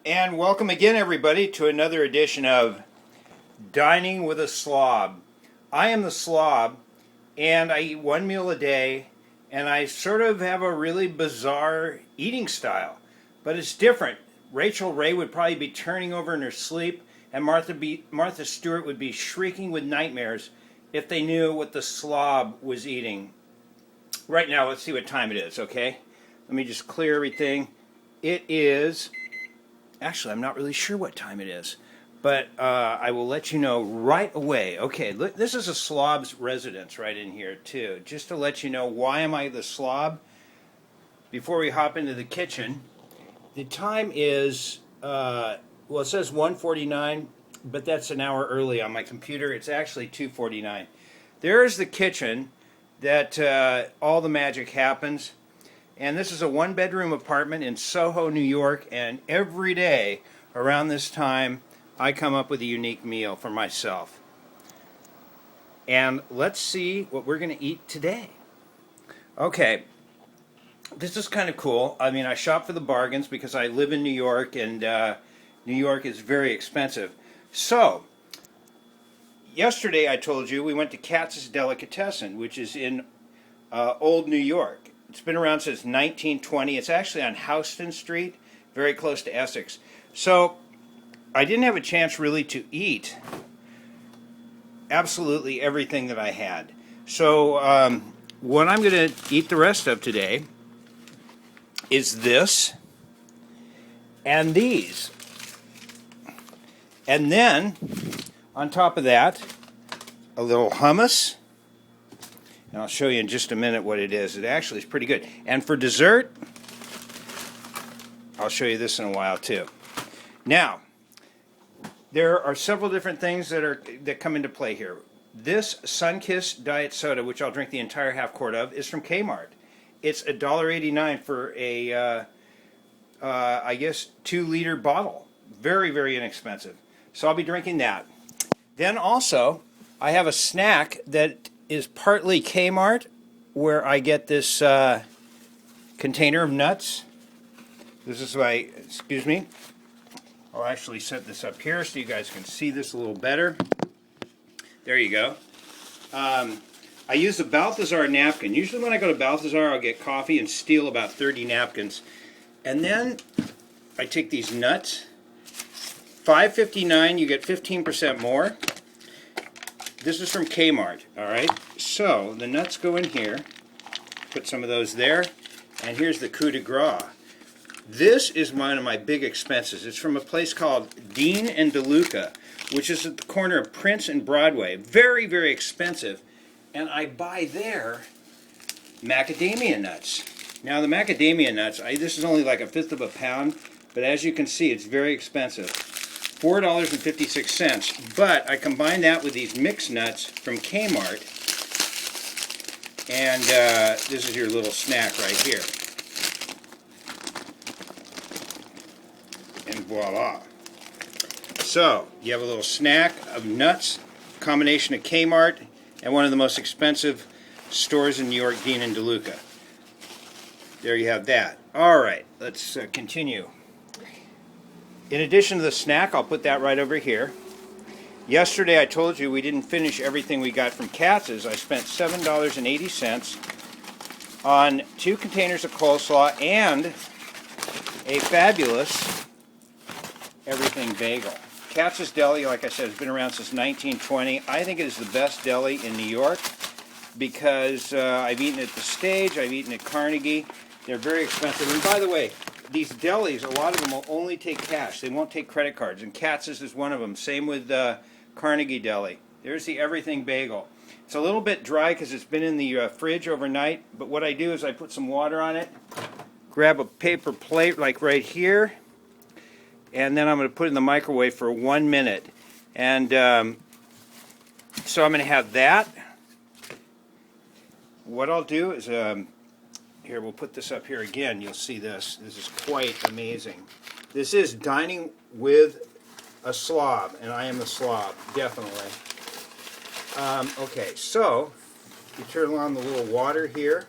And welcome again, everybody, to another edition of Dining with a Slob. I am the Slob, and I eat one meal a day, and I sort of have a really bizarre eating style. But it's different. Rachel Ray would probably be turning over in her sleep, and Martha Stewart would be shrieking with nightmares if they knew what the Slob was eating. Right now, let's see what time it is, okay? Let me just clear everything. It is... Actually, I'm not really sure what time it is, but I will let you know right away. Okay, look, this is a Slob's residence right in here, too. Just to let you know, why am I the Slob? Before we hop into the kitchen, the time is, well, it says 1:49, but that's an hour early on my computer. It's actually 2:49. There's the kitchen that all the magic happens. And this is a one-bedroom apartment in Soho, New York, and every day around this time, I come up with a unique meal for myself. And let's see what we're going to eat today. Okay, this is kind of cool. I mean, I shop for the bargains because I live in New York, and New York is very expensive. So, yesterday I told you we went to Katz's Delicatessen, which is in Old New York. It's been around since 1920. It's actually on Houston Street, very close to Essex. So I didn't have a chance really to eat absolutely everything that I had. So what I'm going to eat the rest of today is this and these. And then, on top of that, a little hummus. And I'll show you in just a minute what it is. It actually is pretty good. And for dessert, I'll show you this in a while too. Now, there are several different things that come into play here. This Sunkist diet soda, which I'll drink the entire half quart of, is from K Mart. It's $1.89 for a, I guess, 2-liter bottle. Very, very inexpensive. So I'll be drinking that. Then also, I have a snack that is partly K Mart, where I get this container of nuts. This is my, excuse me, I'll actually set this up here so you guys can see this a little better. There you go. I use a Balthazar napkin. Usually when I go to Balthazar, I'll get coffee and steal about 30 napkins. And then I take these nuts. $5.59, you get 15% more. This is from K Mart, all right? So the nuts go in here. Put some of those there. And here's the coup de grace. This is one of my big expenses. It's from a place called Dean Deluca, which is at the corner of Prince and Broadway. Very, very expensive. And I buy there macadamia nuts. Now the macadamia nuts, this is only like 1/5 of a pound, but as you can see, it's very expensive. $4.56, but I combine that with these mixed nuts from K Mart, and this is your little snack right here. And voila. So, you have a little snack of nuts, combination of K Mart, and one of the most expensive stores in New York, Dean Deluca. There you have that. Alright, let's continue. In addition to the snack, I'll put that right over here. Yesterday I told you we didn't finish everything we got from Katz's. I spent $7.80 on 2 containers of coleslaw and a fabulous everything bagel. Katz's Deli, like I said, has been around since 1920. I think it is the best deli in New York because I've eaten at the Stage, I've eaten at Carnegie. They're very expensive. And by the way, these delis, a lot of them will only take cash. They won't take credit cards, and Katz's is one of them. Same with Carnegie Deli. There's the everything bagel. It's a little bit dry because it's been in the fridge overnight, but what I do is I put some water on it, grab a paper plate like right here, and then I'm going to put it in the microwave for 1 minute. And so I'm going to have that. What I'll do is... here, we'll put this up here again. You'll see this. This is quite amazing. This is Dining with a Slob, and I am the Slob, definitely. Okay, so you turn on the little water here.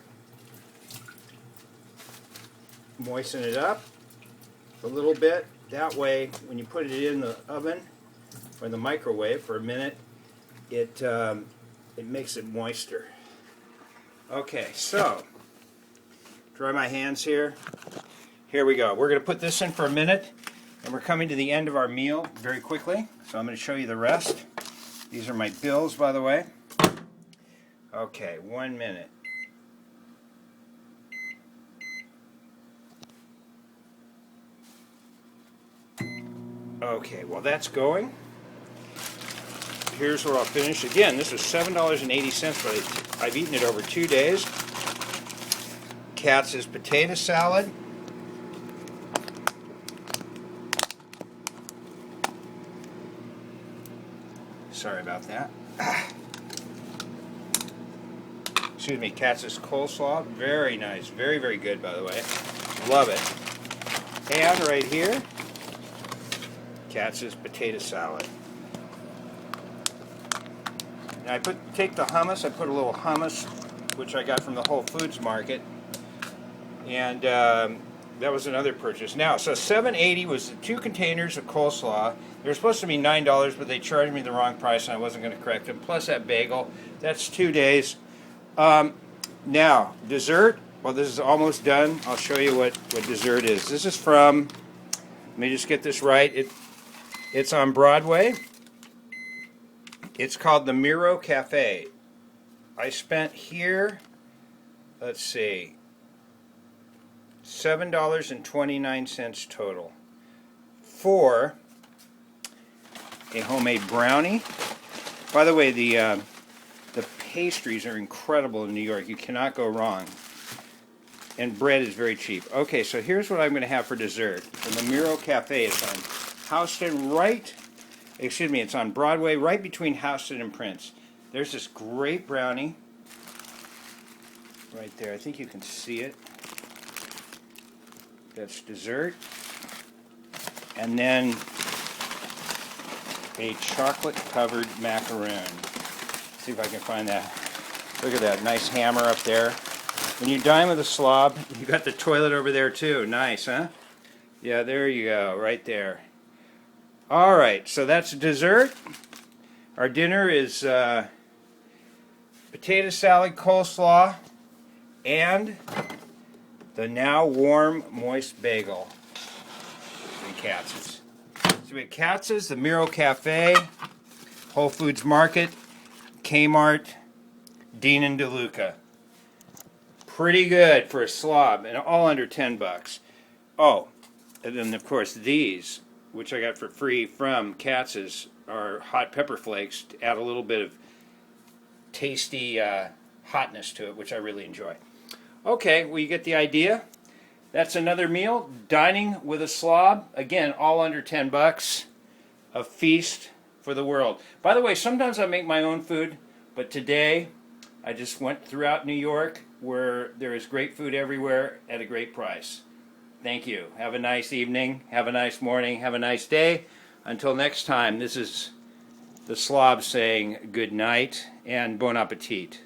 Moisten it up a little bit. that way, when you put it in the oven or the microwave for a minute, it makes it moister. Okay, so dry my hands here. Here we go. We're going to put this in for a minute, and we're coming to the end of our meal very quickly. So I'm going to show you the rest. These are my bills, by the way. Okay, 1 minute. Okay, well that's going. Here's where I'll finish. Again, this was $7.80, but I've eaten it over 2 days. Katz's potato salad. Sorry about that. Excuse me, Katz's coleslaw. Very nice. Very, very good, by the way. Love it. And right here, Katz's potato salad. Now I take the hummus, I put a little hummus, which I got from the Whole Foods market, and that was another purchase. Now, so $7.80 was the 2 containers of coleslaw. They were supposed to be $9, but they charged me the wrong price, and I wasn't going to correct them. Plus that bagel. That's 2 days. Now, dessert. Well, this is almost done. I'll show you what dessert is. This is from, let me just get this right. It's on Broadway. It's called the Miro Cafe. I spent here, let's see, $7.29 total for a homemade brownie. By the way, the pastries are incredible in New York. You cannot go wrong. And bread is very cheap. Okay, so here's what I'm going to have for dessert. And the Miro Cafe is on Houston, it's on Broadway, right between Houston and Prince. There's this great brownie right there. I think you can see it. That's dessert. And then a chocolate-covered macaroon. Let's see if I can find that. Look at that nice hammer up there. When you dine with a slob, you got the toilet over there too. Nice, huh? Yeah, there you go, right there. All right, so that's dessert. Our dinner is potato salad, coleslaw, and the now warm, moist bagel. And Katz's. So we have Katz's, the Miro Cafe, Whole Foods Market, K Mart, Dean Deluca. Pretty good for a slob, and all under $10. Oh, and then of course these, which I got for free from Katz's, are hot pepper flakes to add a little bit of tasty hotness to it, which I really enjoy. Okay, well, you get the idea. That's another meal. Dining with a slob. Again, all under $10. A feast for the world. By the way, sometimes I make my own food, but today I just went throughout New York where there is great food everywhere at a great price. Thank you. Have a nice evening. Have a nice morning. Have a nice day. Until next time, this is the slob saying good night and bon appetit.